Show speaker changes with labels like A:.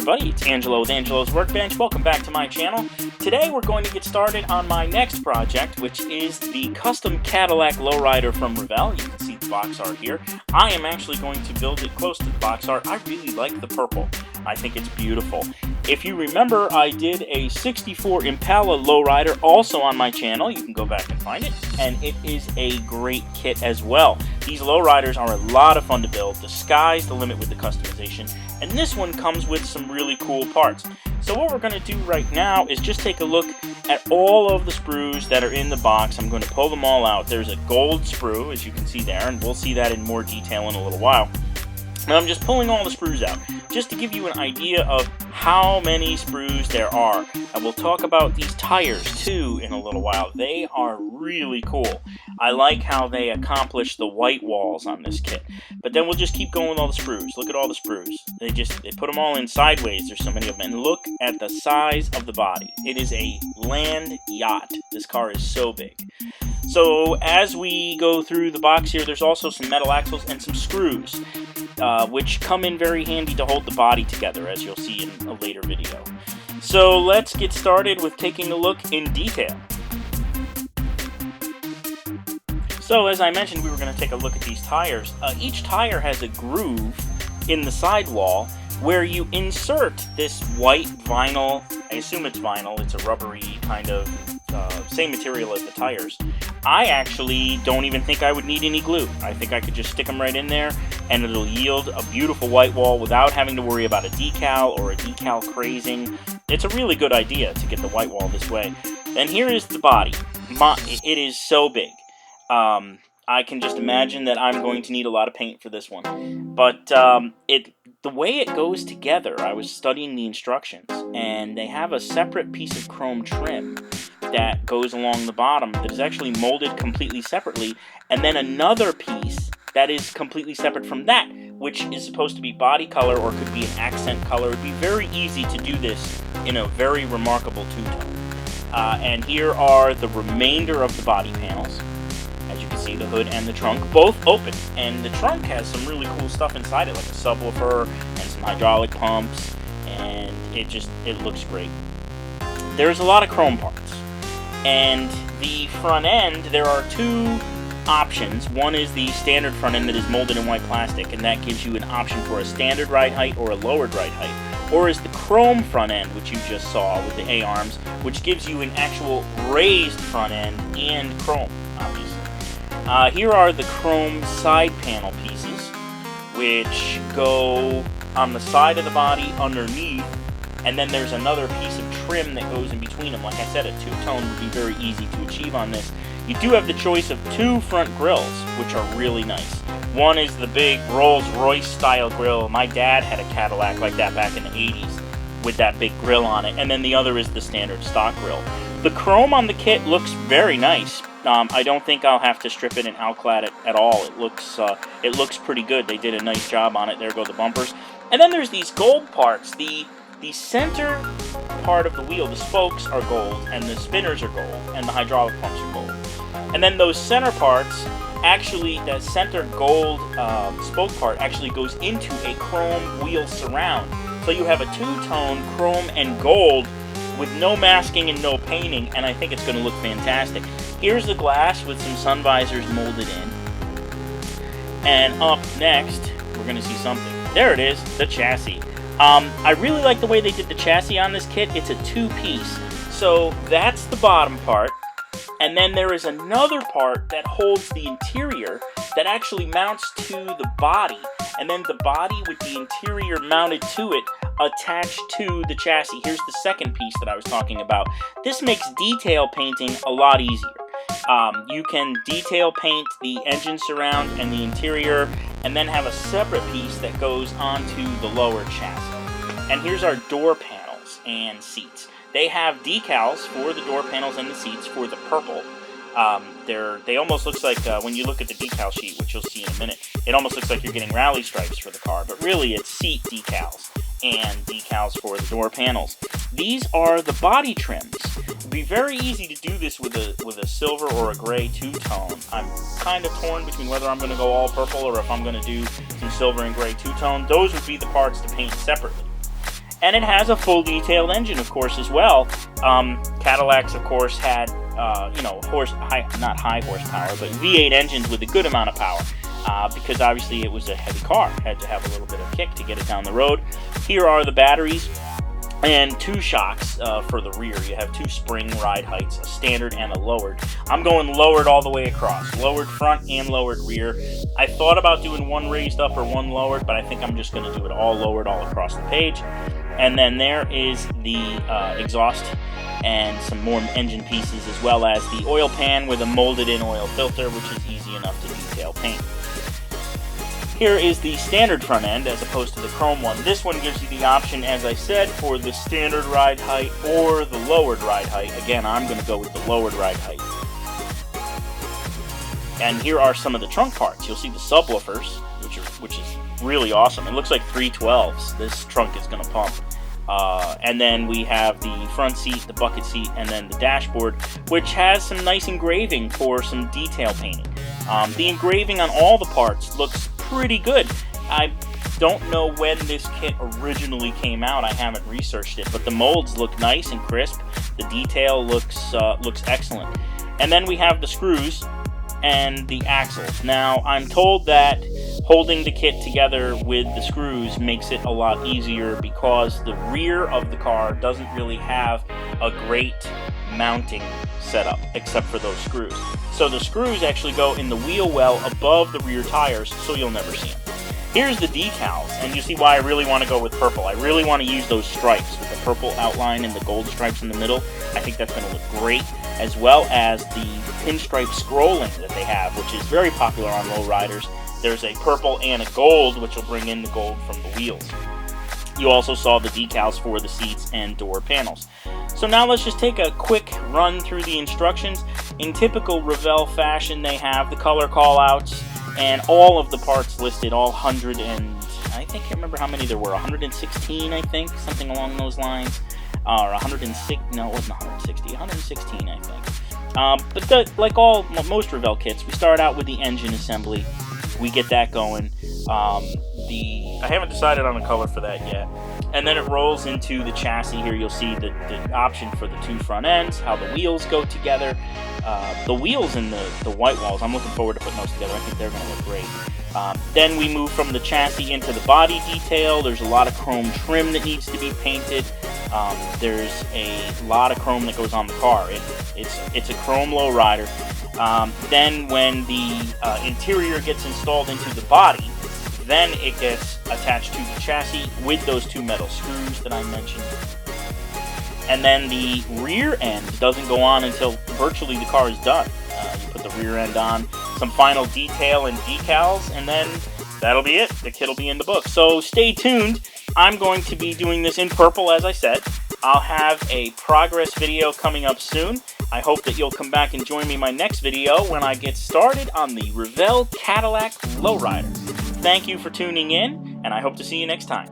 A: everybody, it's Angelo with Angelo's Workbench. Welcome back to my channel. Today we're going to get started on my next project, which is the custom Cadillac Lowrider from Revell. You can see the box art here. I am actually going to build it close to the box art. I really like the purple. I think it's beautiful. If you remember, I did a 64 Impala Lowrider also on my channel. You can go back and find it, and it is a great kit as well. These Lowriders are a lot of fun to build. The sky's the limit with the customization, and this one comes with some really cool parts. So what we're going to do right now is just take a look at all of the sprues that are in the box. I'm going to pull them all out. There's a gold sprue, as you can see there, and we'll see that in more detail in a little while. Now I'm just pulling all the sprues out, just to give you an idea of how many sprues there are. And we'll talk about these tires too in a little while. They are really cool. I like how they accomplish the white walls on this kit. But then we'll just keep going with all the sprues. Look at all the sprues. They put them all in sideways. There's so many of them. And look at the size of the body. It is a land yacht. This car is so big. So as we go through the box here, there's also some metal axles and some screws, which come in very handy to hold the body together, as you'll see in a later video. So let's get started with taking a look in detail. So as I mentioned, we were going to take a look at these tires. Each tire has a groove in the sidewall where you insert this white vinyl. I assume it's vinyl. It's a rubbery kind of same material as the tires. I actually don't even think I would need any glue. I think I could just stick them right in there and it'll yield a beautiful white wall without having to worry about a decal or a decal crazing. It's a really good idea to get the white wall this way. And here is the body. It is so big. I can just imagine that I'm going to need a lot of paint for this one. But the way it goes together, I was studying the instructions, and they have a separate piece of chrome trim that goes along the bottom that is actually molded completely separately, and then another piece that is completely separate from that, which is supposed to be body color or could be an accent color. It would be very easy to do this in a very remarkable two-tone. And here are the remainder of the body panels. As you can see, the hood and the trunk both open, and the trunk has some really cool stuff inside it, like a subwoofer and some hydraulic pumps, and it looks great. There's a lot of chrome parts, and the front end, there are two options. One is the standard front end that is molded in white plastic, and that gives you an option for a standard ride height or a lowered ride height, or is the chrome front end, which you just saw with the A-arms, which gives you an actual raised front end and chrome, obviously. Here are the chrome side panel pieces, which go on the side of the body underneath, and then there's another piece of trim that goes in between them. Like I said, a two-tone would be very easy to achieve on this. You do have the choice of two front grills, which are really nice. One is the big Rolls-Royce style grill. My dad had a Cadillac like that back in the 80s with that big grill on it, and then the other is the standard stock grill. The chrome on the kit looks very nice. I don't think I'll have to strip it and outclad it at all. It looks pretty good. They did a nice job on it. There go the bumpers. And then there's these gold parts. The center part of the wheel, the spokes are gold, and the spinners are gold, and the hydraulic pumps are gold. And then those center parts, actually, that center gold spoke part actually goes into a chrome wheel surround. So you have a two-tone chrome and gold with no masking and no painting, and I think it's going to look fantastic. Here's the glass with some sun visors molded in. And up next, we're going to see something. There it is, the chassis. I really like the way they did the chassis on this kit. It's a two-piece. So that's the bottom part. And then there is another part that holds the interior that actually mounts to the body. And then the body with the interior mounted to it attached to the chassis. Here's the second piece that I was talking about. This makes detail painting a lot easier. You can detail paint the engine surround and the interior, and then have a separate piece that goes onto the lower chassis. And here's our door panels and seats. They have decals for the door panels and the seats for the purple. They almost looks like, when you look at the decal sheet, which you'll see in a minute, it almost looks like you're getting rally stripes for the car, but really it's seat decals and decals for the door panels. These are the body trims. It'd be very easy to do this with a silver or a gray two-tone. I'm kind of torn between whether I'm going to go all purple or if I'm going to do some silver and gray two-tone. Those would be the parts to paint separately. And it has a full detailed engine, of course, as well. Cadillacs, of course, had not high horsepower, but V8 engines with a good amount of power. Because obviously it was a heavy car, had to have a little bit of kick to get it down the road. Here are the batteries and 2 shocks for the rear. You have 2 spring ride heights, a standard and a lowered. I'm going lowered all the way across, lowered front and lowered rear. I thought about doing one raised up or one lowered, but I think I'm just going to do it all lowered all across the page. And then there is the exhaust and some more engine pieces, as well as the oil pan with a molded in oil filter, which is easy enough to detail paint. Here is the standard front end as opposed to the chrome one. This one gives you the option, as I said, for the standard ride height or the lowered ride height. Again, I'm going to go with the lowered ride height. And here are some of the trunk parts. You'll see the subwoofers, which is really awesome. It looks like 312s. This trunk is going to pump. And then we have the front seat, the bucket seat, and then the dashboard, which has some nice engraving for some detail painting. The engraving on all the parts looks pretty good. I don't know when this kit originally came out. I haven't researched it, but the molds look nice and crisp. The detail looks excellent. And then we have the screws and the axles. Now, I'm told that holding the kit together with the screws makes it a lot easier because the rear of the car doesn't really have a great mounting setup except for those screws. So the screws actually go in the wheel well above the rear tires, so you'll never see them. Here's the decals, and you see why I really want to go with purple. I really want to use those stripes with the purple outline and the gold stripes in the middle. I think that's going to look great, as well as the pinstripe scrolling that they have, which is very popular on lowriders. There's a purple and a gold, which will bring in the gold from the wheels. You also saw the decals for the seats and door panels. So now let's just take a quick run through the instructions. In typical Revell fashion, they have the color callouts and all of the parts listed, all 100 and I think I remember how many there were, 116 I think, something along those lines. Or 106, no, it wasn't 160, 116 I think. Like most Revell kits, we start out with the engine assembly. We get that going. I haven't decided on a color for that yet. And then it rolls into the chassis. Here you'll see the option for the 2 front ends, how the wheels go together. The wheels and the white walls, I'm looking forward to putting those together. I think they're going to look great. Then we move from the chassis into the body detail. There's a lot of chrome trim that needs to be painted. There's a lot of chrome that goes on the car. It's a chrome lowrider. Then when the interior gets installed into the body, then it gets attached to the chassis with those 2 metal screws that I mentioned. And then the rear end doesn't go on until virtually the car is done. You put the rear end on, some final detail and decals, and then that'll be it. The kit will be in the book. So stay tuned. I'm going to be doing this in purple, as I said. I'll have a progress video coming up soon. I hope that you'll come back and join me in my next video when I get started on the Revell Cadillac Lowrider. Thank you for tuning in, and I hope to see you next time.